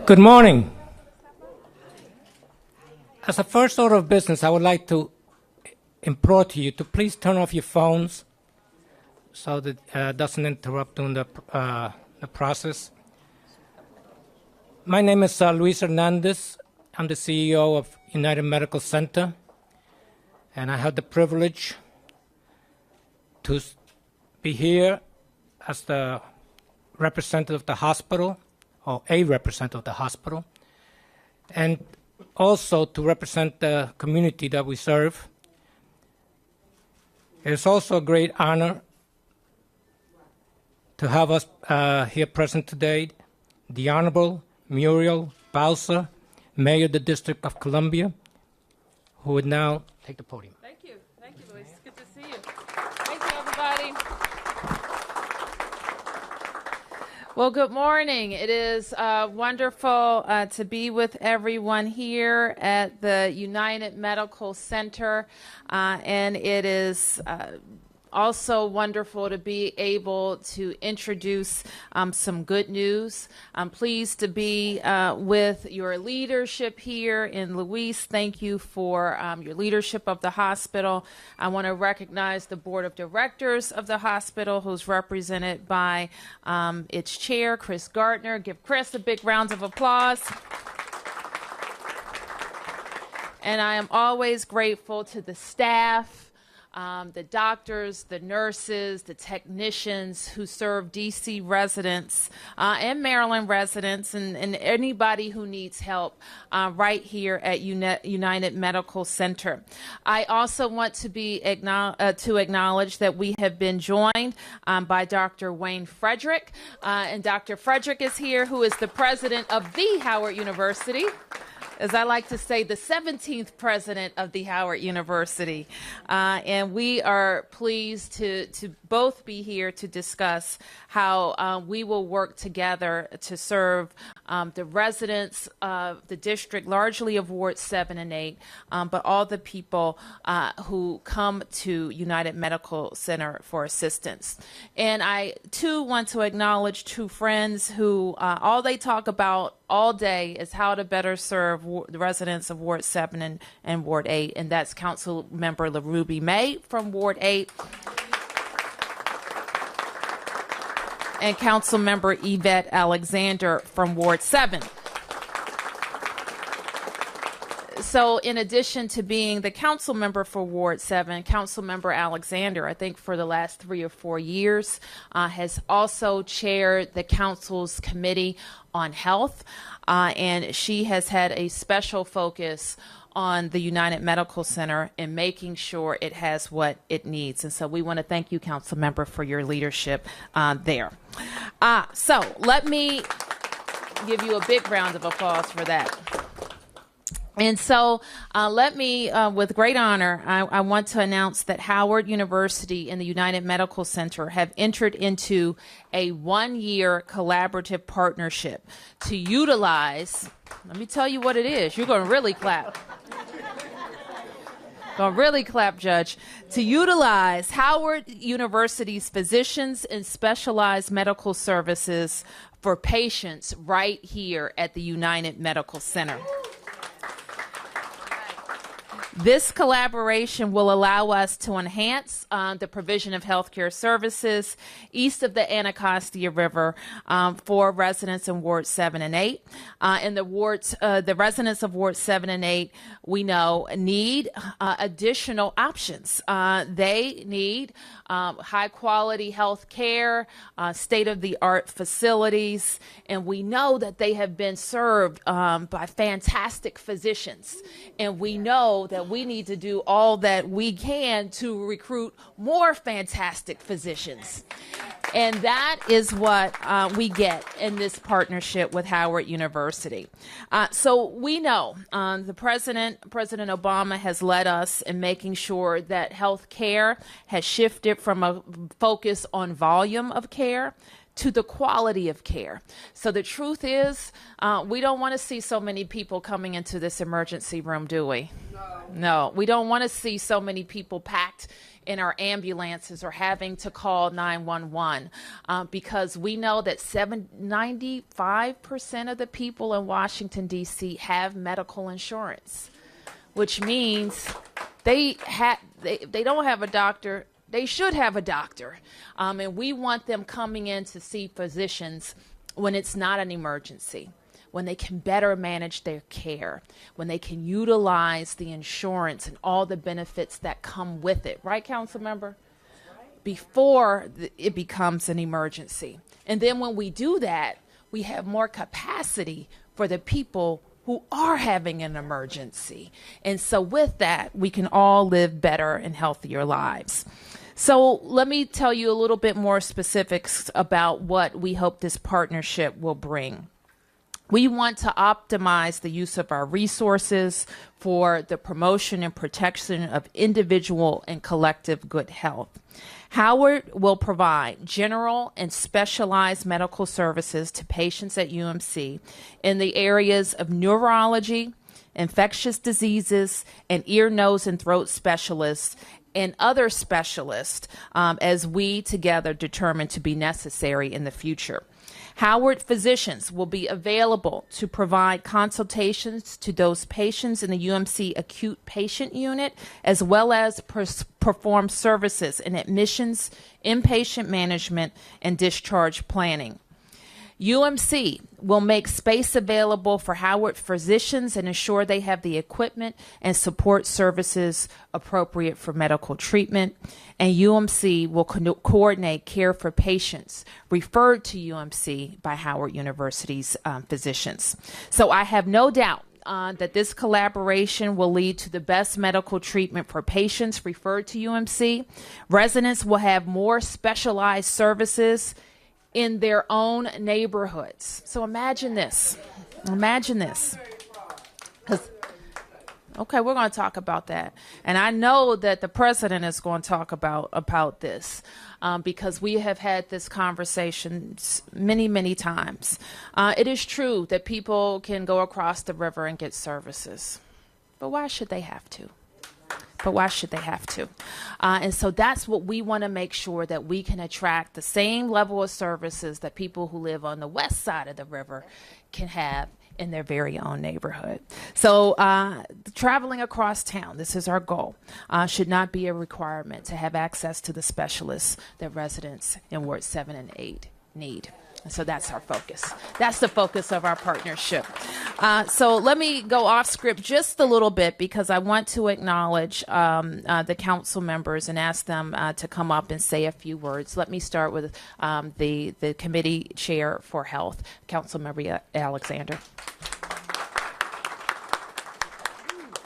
Good morning. As a first order of business, I would like to implore to you to please turn off your phones so that it doesn't interrupt during the process. My name is Luis Hernandez. I'm the CEO of United Medical Center, and I have the privilege to be here as the representative of the hospital, or a representative of the hospital, and also to represent the community that we serve. It's also a great honor to have us here present today, the Honorable Muriel Bowser, Mayor of the District of Columbia, who would now take the podium. Thank you, Luis. Good to see you. Thank you, everybody. Well, good morning. It is wonderful to be with everyone here at the United Medical Center, and it is also wonderful to be able to introduce some good news. I'm pleased to be with your leadership here. And Luis, thank you for your leadership of the hospital. I want to recognize the board of directors of the hospital, who's represented by its chair, Chris Gardner. Give Chris a big round of applause. And I am always grateful to the staff, the doctors, the nurses, the technicians who serve DC residents and Maryland residents and anybody who needs help right here at United Medical Center. I also want to acknowledge that we have been joined by Dr. Wayne Frederick, and Dr. Frederick is here, who is the president of the Howard University. As I like to say, the 17th president of the Howard University. And we are pleased to both be here to discuss how we will work together to serve the residents of the district, largely of Ward 7 and 8, but all the people who come to United Medical Center for assistance. And I, too, want to acknowledge two friends who all they talk about all day is how to better serve the residents of Ward 7 and Ward 8, and that's Councilmember LaRuby May from Ward 8 and Councilmember Yvette Alexander from Ward 7. So in addition to being the council member for Ward 7, Councilmember Alexander, I think for the last 3 or 4 years, has also chaired the council's committee on health, and she has had a special focus on the United Medical Center and making sure it has what it needs. And so we want to thank you, Councilmember, for your leadership there. So let me give you a big round of applause for that. And so let me, with great honor, I want to announce that Howard University and the United Medical Center have entered into a 1-year collaborative partnership to utilize, let me tell you what it is. You're going to really clap. Going to really clap, Judge. To utilize Howard University's physicians and specialized medical services for patients right here at the United Medical Center. This collaboration will allow us to enhance the provision of healthcare services east of the Anacostia River for residents in Ward 7 and 8. In the residents of Ward 7 and 8, we know, need additional options. They need high-quality health care, state-of-the-art facilities, and we know that they have been served by fantastic physicians. And we know that we need to do all that we can to recruit more fantastic physicians. And that is what we get in this partnership with Howard University. So we know President Obama has led us in making sure that health care has shifted from a focus on volume of care to the quality of care. So the truth is, we don't want to see so many people coming into this emergency room, do we? No, we don't want to see so many people packed in our ambulances or having to call 911 because we know that 95% of the people in Washington, D.C. have medical insurance, which means they don't have a doctor. They should have a doctor. And we want them coming in to see physicians when it's not an emergency, when they can better manage their care, when they can utilize the insurance and all the benefits that come with it. Right, Councilmember? Before it becomes an emergency. And then when we do that, we have more capacity for the people who are having an emergency. And so with that, we can all live better and healthier lives. So let me tell you a little bit more specifics about what we hope this partnership will bring. We want to optimize the use of our resources for the promotion and protection of individual and collective good health. Howard will provide general and specialized medical services to patients at UMC in the areas of neurology, infectious diseases, and ear, nose, and throat specialists, and other specialists as we together determine to be necessary in the future. Howard physicians will be available to provide consultations to those patients in the UMC acute patient unit, as well as perform services in admissions, inpatient management, and discharge planning. UMC will make space available for Howard physicians and ensure they have the equipment and support services appropriate for medical treatment. And UMC will coordinate care for patients referred to UMC by Howard University's physicians. So I have no doubt that this collaboration will lead to the best medical treatment for patients referred to UMC. Residents will have more specialized services in their own neighborhoods. So imagine this. Imagine this. Okay, we're going to talk about that. And I know that the president is going to talk about this because we have had this conversation many, many times. It is true that people can go across the river and get services. But why should they have to? And so that's what we want to make sure, that we can attract the same level of services that people who live on the west side of the river can have in their very own neighborhood. So traveling across town, this is our goal, should not be a requirement to have access to the specialists that residents in Ward 7 and 8 need. And so that's our focus. That's the focus of our partnership. So let me go off script just a little bit because I want to acknowledge the council members and ask them to come up and say a few words. Let me start with the committee chair for health, Councilmember Alexander.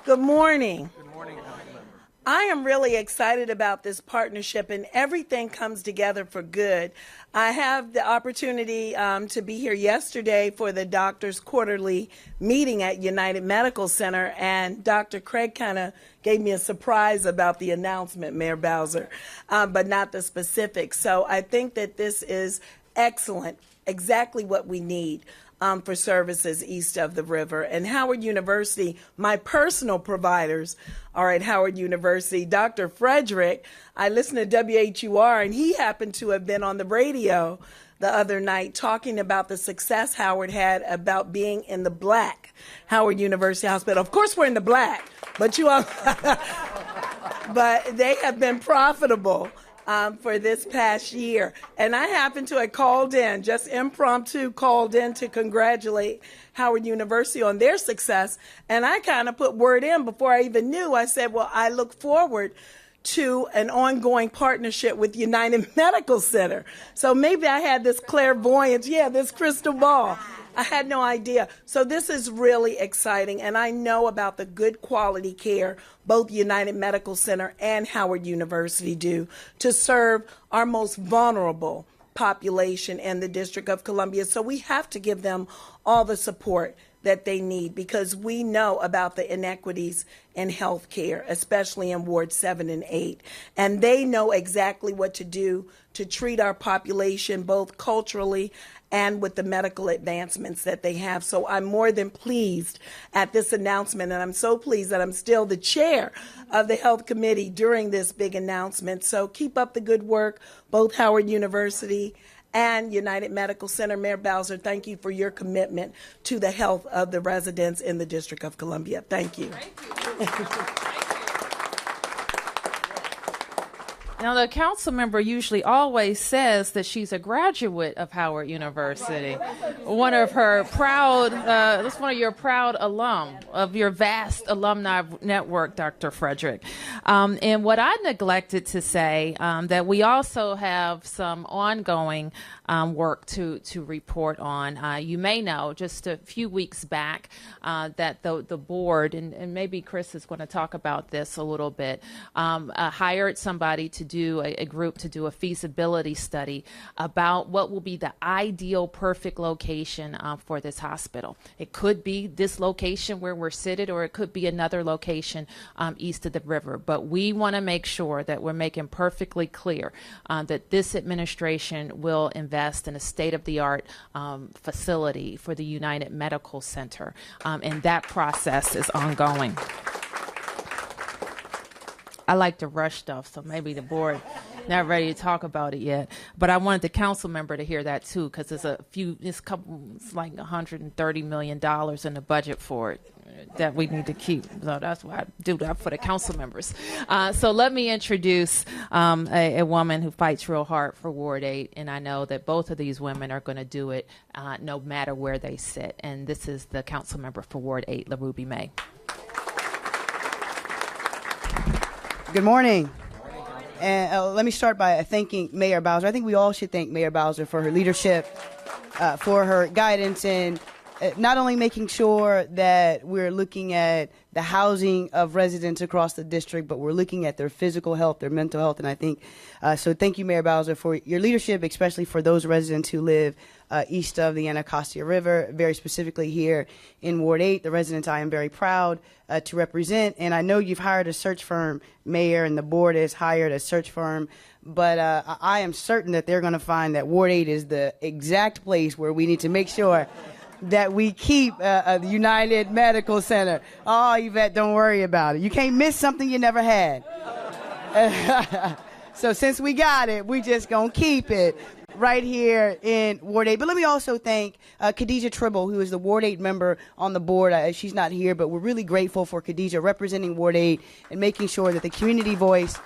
Good morning. Good morning. I am really excited about this partnership, and everything comes together for good. I have the opportunity to be here yesterday for the doctor's quarterly meeting at United Medical Center, and Dr. Craig kind of gave me a surprise about the announcement, Mayor Bowser, but not the specifics. So I think that this is excellent, exactly what we need for services east of the river. And Howard University, my personal providers are at Howard University. Dr. Frederick, I listen to WHUR, and he happened to have been on the radio the other night talking about the success Howard had about being in the black Howard University Hospital. Of course, we're in the black, but you all, but they have been profitable for this past year. And I happened to have called in, just impromptu called in to congratulate Howard University on their success. And I kind of put word in before I even knew. I said, well, I look forward to an ongoing partnership with United Medical Center. So maybe I had this clairvoyance, this crystal ball. I had no idea. So this is really exciting, and I know about the good quality care both United Medical Center and Howard University do to serve our most vulnerable population in the District of Columbia. So we have to give them all the support that they need, because we know about the inequities in health care, especially in Ward 7 and 8. And they know exactly what to do to treat our population, both culturally and with the medical advancements that they have. So I'm more than pleased at this announcement, and I'm so pleased that I'm still the chair of the Health Committee during this big announcement. So keep up the good work, both Howard University and United Medical Center. Mayor Bowser, thank you for your commitment to the health of the residents in the District of Columbia. Thank you. Thank you. Now, the council member usually always says that she's a graduate of Howard University. One of her proud, that's one of your proud alum of your vast alumni network, Dr. Frederick. And what I neglected to say, that we also have some ongoing work to report on. You may know just a few weeks back that the board, and maybe Chris is going to talk about this a little bit, hired somebody to do a group to do a feasibility study about what will be the ideal perfect location for this hospital. It could be this location where we're seated, or it could be another location east of the river. But we want to make sure that we're making perfectly clear that this administration will invest in a state-of-the-art facility for the United Medical Center, and that process is ongoing. I like to rush stuff, so maybe the board not ready to talk about it yet. But I wanted the council member to hear that too, because it's like $130 million in the budget for it that we need to keep. So that's why I do that for the council members. So let me introduce a woman who fights real hard for Ward 8, and I know that both of these women are going to do it no matter where they sit. And this is the council member for Ward 8, LaRuby May. Good morning. And let me start by thanking Mayor Bowser. I think we all should thank Mayor Bowser for her leadership, for her guidance, and not only making sure that we're looking at the housing of residents across the district, but we're looking at their physical health, their mental health. And I think, so thank you, Mayor Bowser, for your leadership, especially for those residents who live east of the Anacostia River, very specifically here in Ward 8, the residents I am very proud to represent. And I know you've hired a search firm, Mayor, and the board has hired a search firm, but I am certain that they're going to find that Ward 8 is the exact place where we need to make sure that we keep the United Medical Center. Oh, Yvette, don't worry about it. You can't miss something you never had. So since we got it, we just going to keep it right here in Ward 8. But let me also thank Khadijah Tribble, who is the Ward 8 member on the board. She's not here, but we're really grateful for Khadijah representing Ward 8 and making sure that the community voice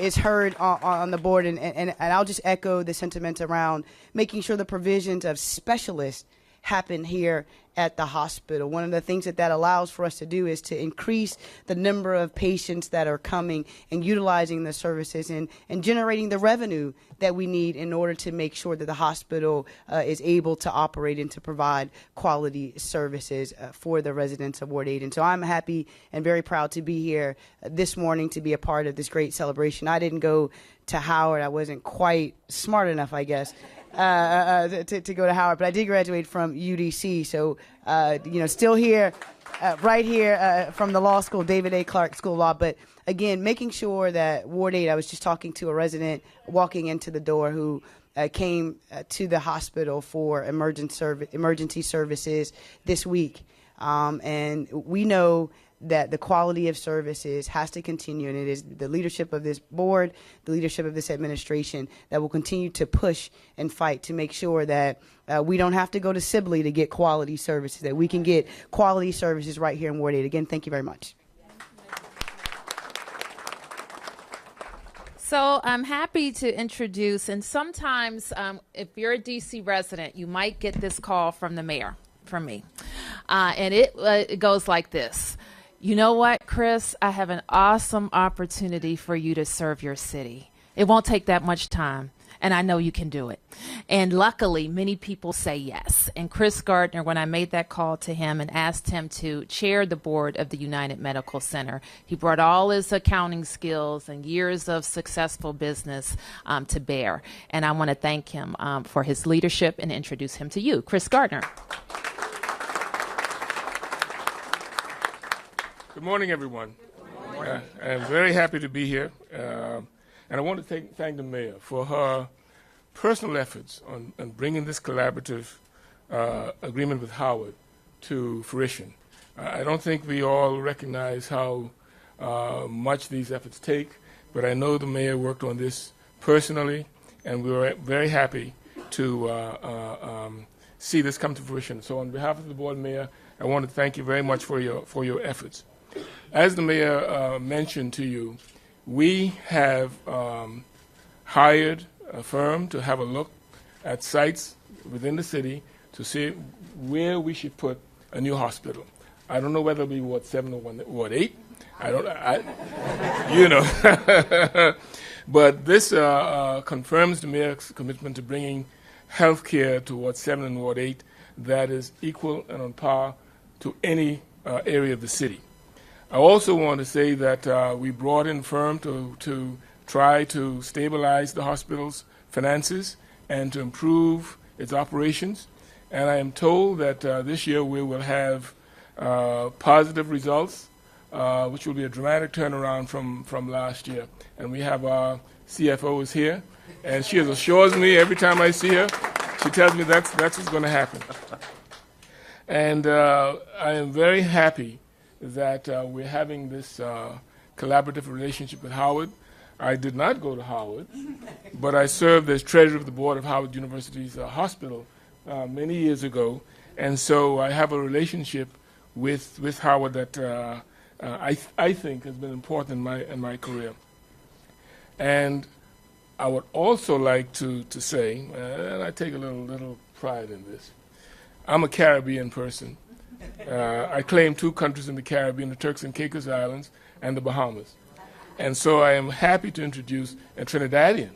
is heard on the board. And I'll just echo the sentiments around making sure the provisions of specialists happen here at the hospital. One of the things that allows for us to do is to increase the number of patients that are coming and utilizing the services and generating the revenue that we need in order to make sure that the hospital is able to operate and to provide quality services for the residents of Ward 8. And so I'm happy and very proud to be here this morning to be a part of this great celebration. I didn't go to Howard. I wasn't quite smart enough, I guess, to go to Howard, but I did graduate from UDC, so still here, right here from the law school, David A. Clark School of Law. But again, making sure that Ward 8, I was just talking to a resident walking into the door who came to the hospital for emergency services this week, and we know that the quality of services has to continue, and it is the leadership of this board, the leadership of this administration that will continue to push and fight to make sure that we don't have to go to Sibley to get quality services, that we can get quality services right here in Ward 8. Again, thank you very much. So I'm happy to introduce, and sometimes if you're a DC resident, you might get this call from the mayor, from me, and it goes like this. You know what, Chris? I have an awesome opportunity for you to serve your city. It won't take that much time, and I know you can do it. And luckily, many people say yes. And Chris Gardner, when I made that call to him and asked him to chair the board of the United Medical Center, he brought all his accounting skills and years of successful business to bear. And I want to thank him for his leadership and introduce him to you. Chris Gardner. morning, everyone. I'm very happy to be here. And I want to thank the mayor for her personal efforts on bringing this collaborative agreement with Howard to fruition. I don't think we all recognize how much these efforts take, but I know the mayor worked on this personally, and we were very happy to see this come to fruition. So on behalf of the board, Mayor, I want to thank you very much for your efforts. As the mayor mentioned to you, we have hired a firm to have a look at sites within the city to see where we should put a new hospital. I don't know whether it'll be Ward 7 or Ward 8. You know. But this confirms the mayor's commitment to bringing health care to Ward 7 and Ward 8 that is equal and on par to any area of the city. I also want to say that we brought in a firm to try to stabilize the hospital's finances and to improve its operations. And I am told that this year we will have positive results, which will be a dramatic turnaround from last year. And we have our CFO is here, and she assures me every time I see her, she tells me that's what's going to happen. And I am very happy that we're having this collaborative relationship with Howard. I did not go to Howard, but I served as treasurer of the board of Howard University's hospital many years ago, and so I have a relationship with Howard that I think has been important in my career. And I would also like to say, and I take a little pride in this, I'm a Caribbean person. I claim 2 countries in the Caribbean, the Turks and Caicos Islands and the Bahamas. And so I am happy to introduce a Trinidadian,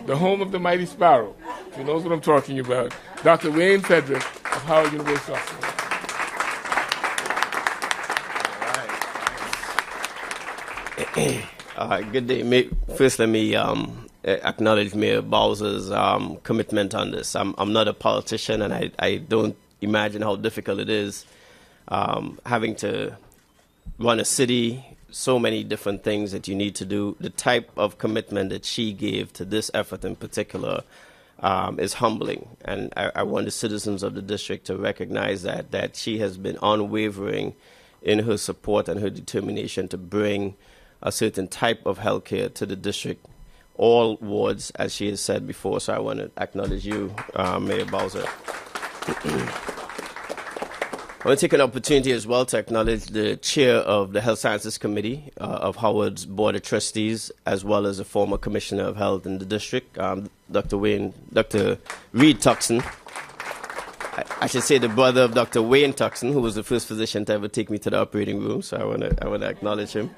the home of the mighty sparrow, who knows what I'm talking about, Dr. Wayne Frederick of Howard University Hospital. Good day. First, let me acknowledge Mayor Bowser's commitment on this. I'm not a politician, and I don't imagine how difficult it is having to run a city, so many different things that you need to do. The type of commitment that she gave to this effort in particular is humbling. And I want the citizens of the district to recognize that she has been unwavering in her support and her determination to bring a certain type of health care to the district, all wards, as she has said before. So I want to acknowledge you, Mayor Bowser. I want to take an opportunity as well to acknowledge the chair of the Health Sciences Committee of Howard's Board of Trustees, as well as the former Commissioner of Health in the district, Dr. Reed Tuckson. I should say the brother of Dr. Wayne Tuckson, who was the first physician to ever take me to the operating room, so I want to acknowledge him.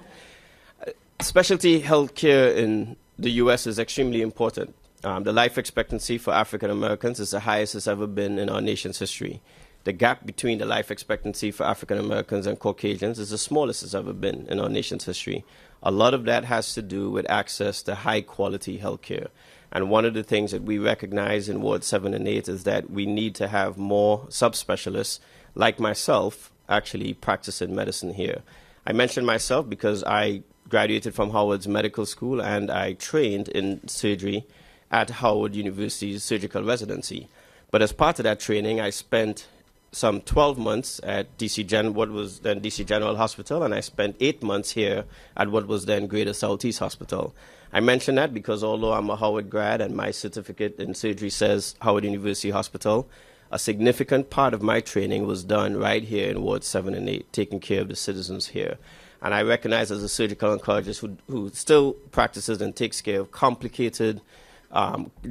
Specialty health care in the U.S. is extremely important. The life expectancy for African Americans is the highest it's ever been in our nation's history. The gap between the life expectancy for African Americans and Caucasians is the smallest it's ever been in our nation's history. A lot of that has to do with access to high-quality health care. And one of the things that we recognize in Ward 7 and 8 is that we need to have more subspecialists, like myself, actually practicing medicine here. I mention myself because I graduated from Howard's medical school and I trained in surgery at Howard University's surgical residency. But as part of that training, I spent some 12 months at what was then DC General Hospital, and I spent 8 months here at what was then Greater Southeast Hospital. I mention that because although I'm a Howard grad and my certificate in surgery says Howard University Hospital, a significant part of my training was done right here in Ward 7 and 8, taking care of the citizens here. And I recognize as a surgical oncologist who still practices and takes care of complicated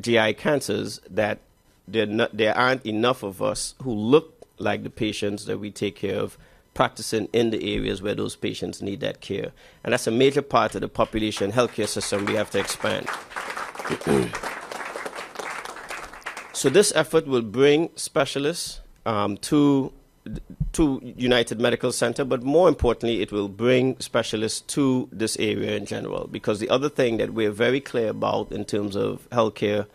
GI cancers that there aren't enough of us who look like the patients that we take care of practicing in the areas where those patients need that care. And that's a major part of the population healthcare system we have to expand. So this effort will bring specialists to United Medical Center, but more importantly, it will bring specialists to this area in general, because the other thing that we're very clear about in terms of healthcare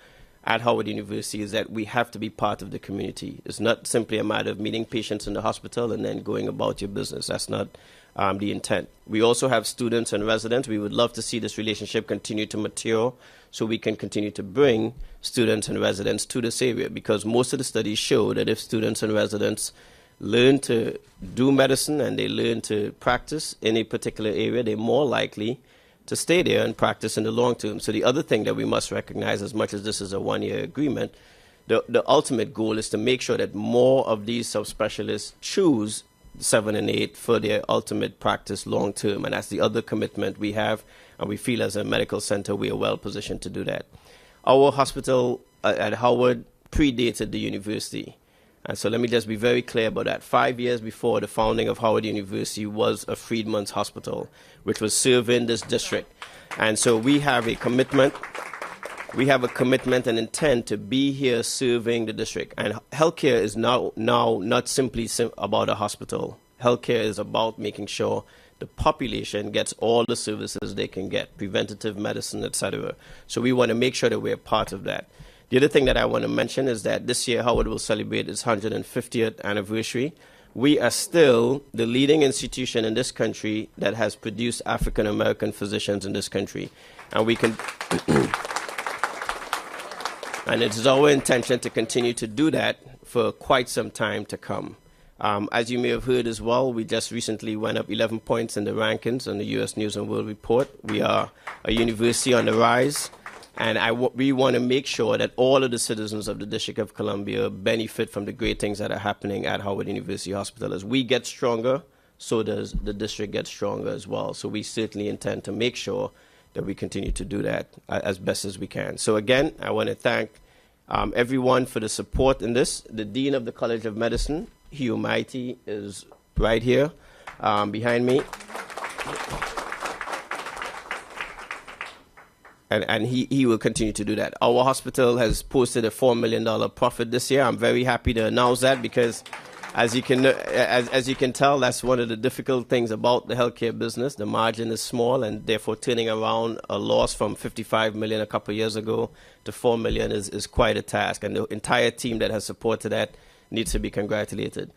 at Howard University is that we have to be part of the community. It's not simply a matter of meeting patients in the hospital and then going about your business. That's not the intent. We also have students and residents. We would love to see this relationship continue to mature so we can continue to bring students and residents to this area, because most of the studies show that if students and residents learn to do medicine and they learn to practice in a particular area, they're more likely to stay there and practice in the long term. So the other thing that we must recognize, as much as this is a one-year agreement, the ultimate goal is to make sure that more of these subspecialists choose 7 and 8 for their ultimate practice long term. And that's the other commitment we have, and we feel as a medical center we are well positioned to do that. Our hospital at Howard predated the university. And so let me just be very clear about that. 5 years before the founding of Howard University was a Freedman's Hospital, which was serving this district. And so we have a commitment. We have a commitment and intent to be here serving the district. And healthcare is now not simply about a hospital. Healthcare is about making sure the population gets all the services they can get, preventative medicine, etc. So we want to make sure that we're part of that. The other thing that I want to mention is that this year Howard will celebrate its 150th anniversary. We are still the leading institution in this country that has produced African American physicians in this country. And we can and it is our intention to continue to do that for quite some time to come. As you may have heard as well, we just recently went up 11 points in the rankings on the U.S. News and World Report. We are a university on the rise. And we want to make sure that all of the citizens of the District of Columbia benefit from the great things that are happening at Howard University Hospital. As we get stronger, so does the district get stronger as well. So we certainly intend to make sure that we continue to do that as best as we can. So again, I want to thank everyone for the support in this. The Dean of the College of Medicine, Hugh Mighty, is right here behind me. And he will continue to do that. Our hospital has posted a $4 million profit this year. I'm very happy to announce that because, as you can tell, that's one of the difficult things about the healthcare business. The margin is small, and therefore turning around a loss from $55 million a couple of years ago to $4 million is quite a task. And the entire team that has supported that needs to be congratulated.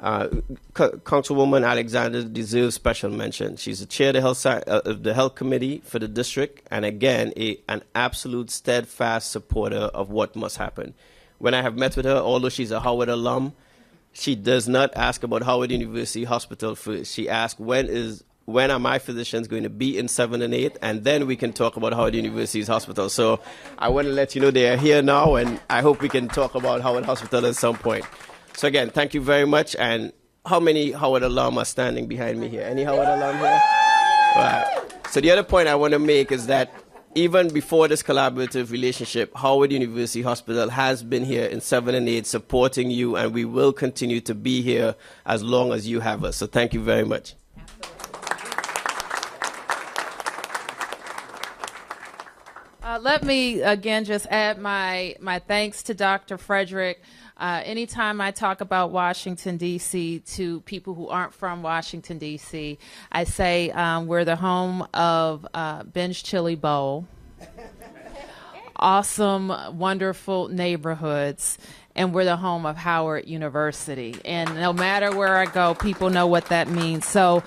Councilwoman Alexander deserves special mention. She's the chair of the health committee for the district, and again, an absolute steadfast supporter of what must happen. When I have met with her, although she's a Howard alum, she does not ask about Howard University Hospital first. She asks, when are my physicians going to be in 7 and 8, and then we can talk about Howard University's hospital. So I want to let you know they are here now, and I hope we can talk about Howard Hospital at some point. So again, thank you very much. And how many Howard alum are standing behind me here? Any Howard alum here? Right. So the other point I want to make is that even before this collaborative relationship, Howard University Hospital has been here in 7 and 8 supporting you, and we will continue to be here as long as you have us. So thank you very much. Let me again just add my thanks to Dr. Frederick. Anytime I talk about Washington, D.C. to people who aren't from Washington, D.C., I say we're the home of Ben's Chili Bowl, awesome, wonderful neighborhoods, and we're the home of Howard University. And no matter where I go, people know what that means. So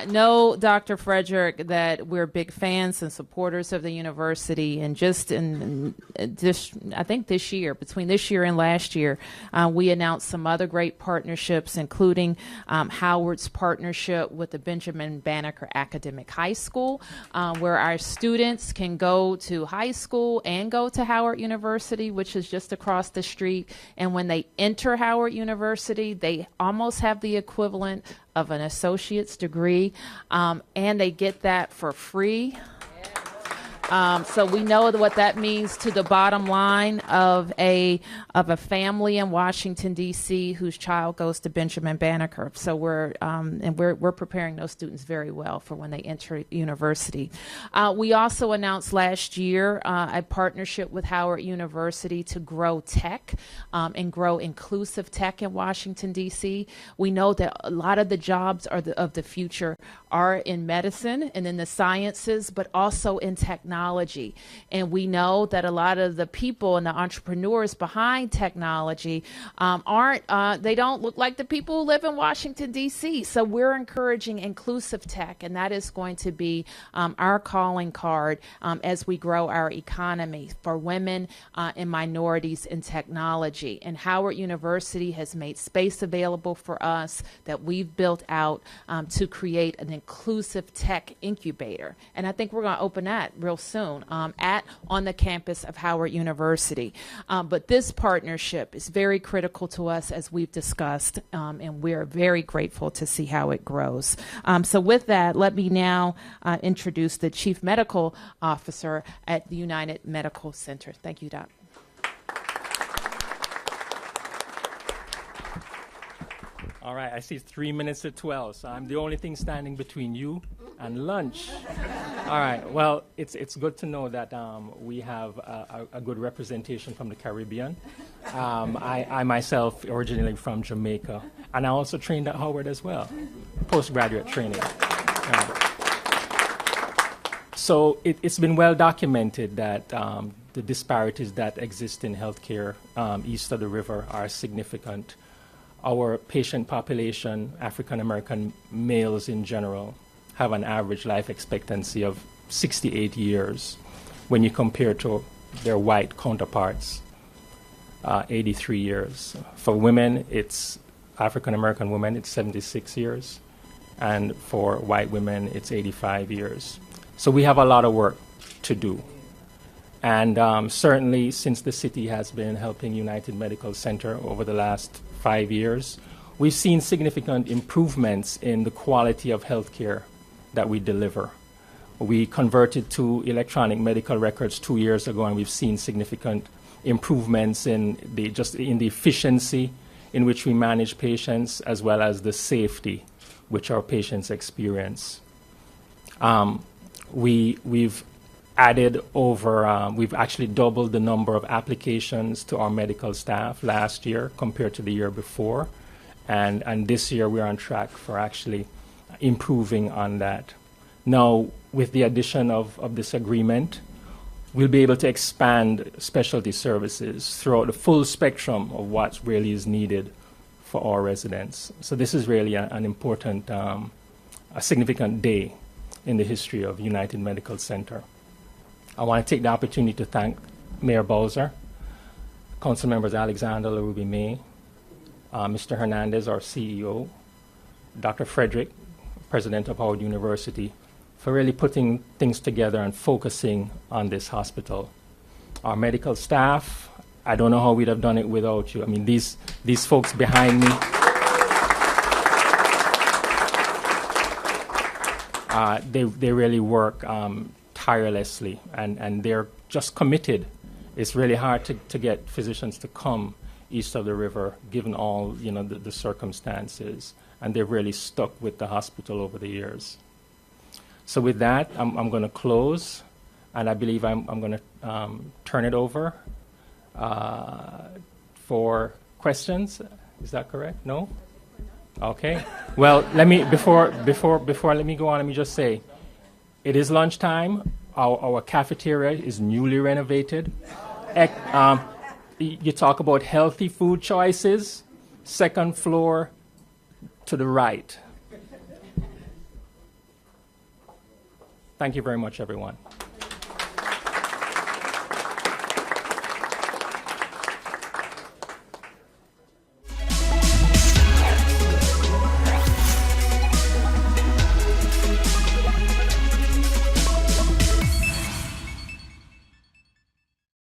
know, Dr. Frederick, that we're big fans and supporters of the university. And just I think this year, between this year and last year, we announced some other great partnerships, including Howard's partnership with the Benjamin Banneker Academic High School, where our students can go to high school and go to Howard University, which is just across the street. And when they enter Howard University, they almost have the equivalent of an associate's degree, and they get that for free. So we know what that means to the bottom line of a family in Washington, D.C. whose child goes to Benjamin Banneker. So we're preparing those students very well for when they enter university. We also announced last year a partnership with Howard University to grow tech and grow inclusive tech in Washington, D.C. We know that a lot of the jobs of the future are in medicine and in the sciences, but also in technology. technology. And we know that a lot of the people and the entrepreneurs behind technology they don't look like the people who live in Washington, D.C. So we're encouraging inclusive tech, and that is going to be our calling card as we grow our economy for women and minorities in technology. And Howard University has made space available for us that we've built out to create an inclusive tech incubator. And I think we're going to open that real soon on the campus of Howard University. But this partnership is very critical to us, as we've discussed, and we're very grateful to see how it grows. So with that, let me now introduce the Chief Medical Officer at the United Medical Center. Thank you, Doc. All right, I see 3 minutes to 12, so I'm the only thing standing between you and lunch. All right, well, it's good to know that we have a good representation from the Caribbean. I myself originally from Jamaica, and I also trained at Howard as well, postgraduate training. So it's been well documented that the disparities that exist in healthcare east of the river are significant. Our patient population, African American males in general, have an average life expectancy of 68 years when you compare to their white counterparts, 83 years. For women, it's African American women, it's 76 years. And for white women, it's 85 years. So we have a lot of work to do. And certainly, since the city has been helping United Medical Center over the last 5 years, we've seen significant improvements in the quality of healthcare that we deliver. We converted to electronic medical records 2 years ago, and we've seen significant improvements in the efficiency in which we manage patients, as well as the safety which our patients experience. We've added we've actually doubled the number of applications to our medical staff last year compared to the year before. And this year we're on track for actually improving on that. Now, with the addition of this agreement, we'll be able to expand specialty services throughout the full spectrum of what really is needed for our residents. So this is really an important, a significant day in the history of United Medical Center. I want to take the opportunity to thank Mayor Bowser, Councilmembers Alexander LaRuby May, Mr. Hernandez, our CEO, Dr. Frederick, President of Howard University, for really putting things together and focusing on this hospital. Our medical staff, I don't know how we'd have done it without you. I mean, these folks behind me, they really work tirelessly, and they're just committed. It's really hard to get physicians to come east of the river, given all the circumstances, and they've really stuck with the hospital over the years. So with that, I'm going to close, and I believe I'm going to turn it over for questions. Is that correct? No? Okay. Well, let me before let me go on. Let me just say, it is lunchtime. Our cafeteria is newly renovated. You talk about healthy food choices. Second floor to the right. Thank you very much, everyone.